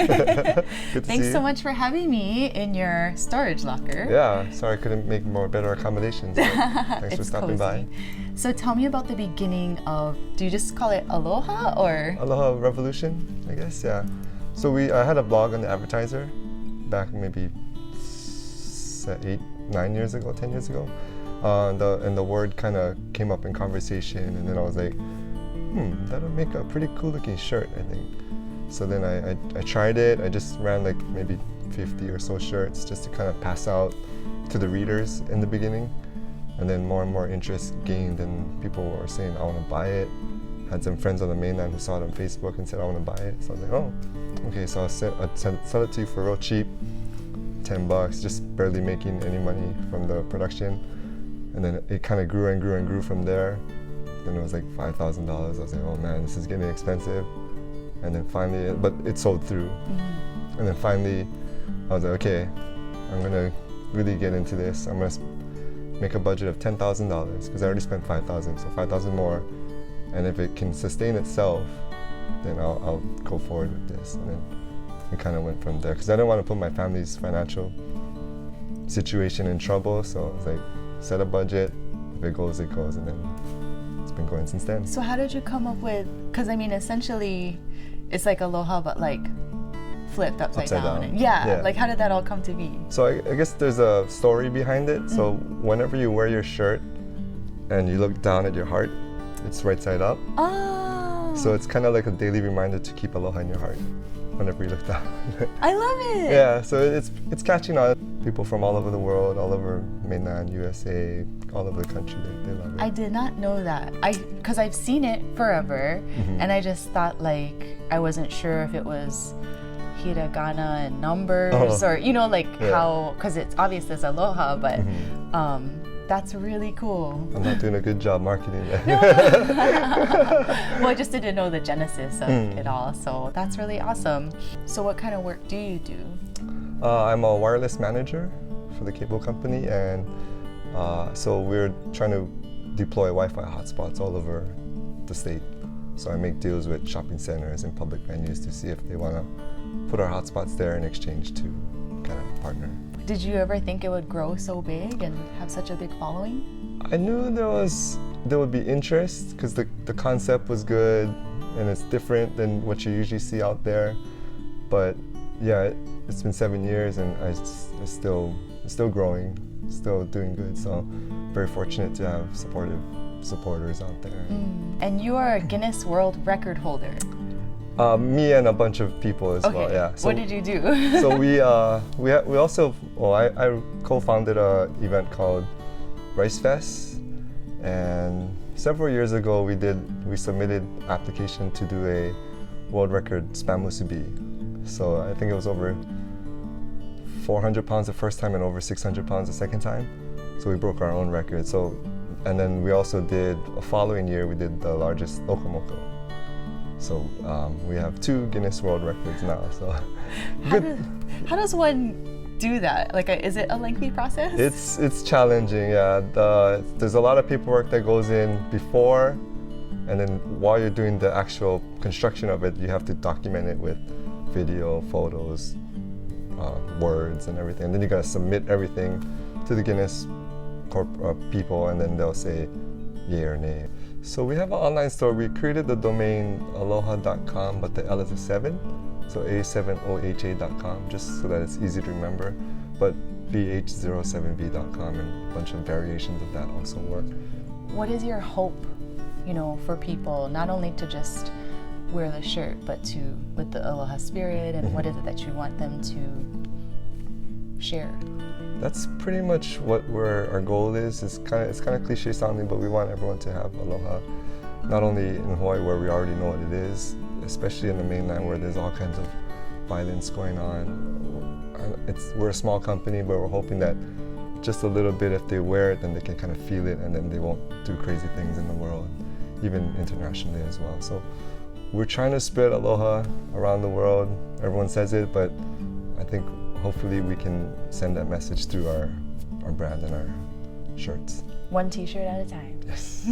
Good to Thanks see so you. much for having me in your storage locker. Yeah, sorry I couldn't make more better accommodations. But thanks for It's stopping cozy. by. So tell me about the beginning of, do you just call it Aloha or? Aloha Revolution, I guess, yeah. So I had a blog on the Advertiser back maybe 8, 9 years ago, 10 years ago. And the word kind of came up in conversation, and then I was like, that'll make a pretty cool looking shirt, I think. So then I tried it. I just ran like maybe 50 or so shirts just to kind of pass out to the readers in the beginning. And then more and more interest gained, and people were saying, I want to buy it. Had some friends on the mainland who saw it on Facebook and said, I want to buy it. So I was like, oh, okay, so I'll sell it to you for real cheap, $10, just barely making any money from the production. And then it kind of grew and grew and grew from there. Then it was like $5,000. I was like, oh man, this is getting expensive. And then finally, but it sold through. Mm-hmm. And then finally, I was like, okay, I'm gonna really get into this. I'm gonna make a budget of $10,000 because I already spent $5,000, so $5,000 more. And if it can sustain itself, then I'll go forward with this. And then it kind of went from there because I didn't want to put my family's financial situation in trouble. So I was like, set a budget. If it goes, it goes, and then it's been going since then. So how did you come up with, because I mean, essentially, it's like Aloha, but like flipped upside down. down. Yeah, like how did that all come to be? So I guess there's a story behind it. So whenever you wear your shirt and you look down at your heart, it's right side up. Oh. So it's kind of like a daily reminder to keep aloha in your heart whenever you look down. I love it. Yeah, so it's catching on. People from all over the world, all over mainland USA, all over the country, they love it. I did not know that. Because I've seen it forever, and I just thought like I wasn't sure if it was hiragana and numbers or how, because it's obvious it's aloha, but that's really cool. I'm not doing a good job marketing that. Well, I just didn't know the genesis of it all, so that's really awesome. So what kind of work do you do? I'm a wireless manager for the cable company, and so we're trying to deploy Wi-Fi hotspots all over the state. So I make deals with shopping centers and public venues to see if they want to put our hotspots there in exchange to kind of partner. Did you ever think it would grow so big and have such a big following? I knew there would be interest because the concept was good and it's different than what you usually see out there. But yeah, it's been 7 years and it's still growing, still doing good. So very fortunate to have supporters out there. And you are a Guinness World Record holder. Me and a bunch of people as well. Yeah. So, what did you do? So we also I co-founded an event called Rice Fest, and several years ago we submitted application to do a world record spam musubi. So I think it was over 400 pounds the first time and over 600 pounds the second time. So we broke our own record. So, and then we also did, a following year, we did the largest lokomoko. So we have 2 Guinness World Records now. So How does one do that? Like, is it a lengthy process? It's challenging, yeah. There's a lot of paperwork that goes in before, and then while you're doing the actual construction of it, you have to document it with video, photos, words, and everything. And then you gotta submit everything to the Guinness people, and then they'll say yay or nay. So we have an online store. We created the domain aloha.com, but the L is a 7, so a7oha.com, just so that it's easy to remember. But bh07v.com and a bunch of variations of that also work. What is your hope, for people, not only to just wear the shirt, but with the aloha spirit, and what is it that you want them to share? That's pretty much what our goal is. It's kind of cliche sounding, but we want everyone to have aloha, not only in Hawaii where we already know what it is, especially in the mainland where there's all kinds of violence going on. We're a small company, but we're hoping that just a little bit, if they wear it, then they can kind of feel it, and then they won't do crazy things in the world, even internationally as well. So we're trying to spread aloha around the world. Everyone says it, but I think hopefully we can send that message through our brand and our shirts. One t-shirt at a time. Yes.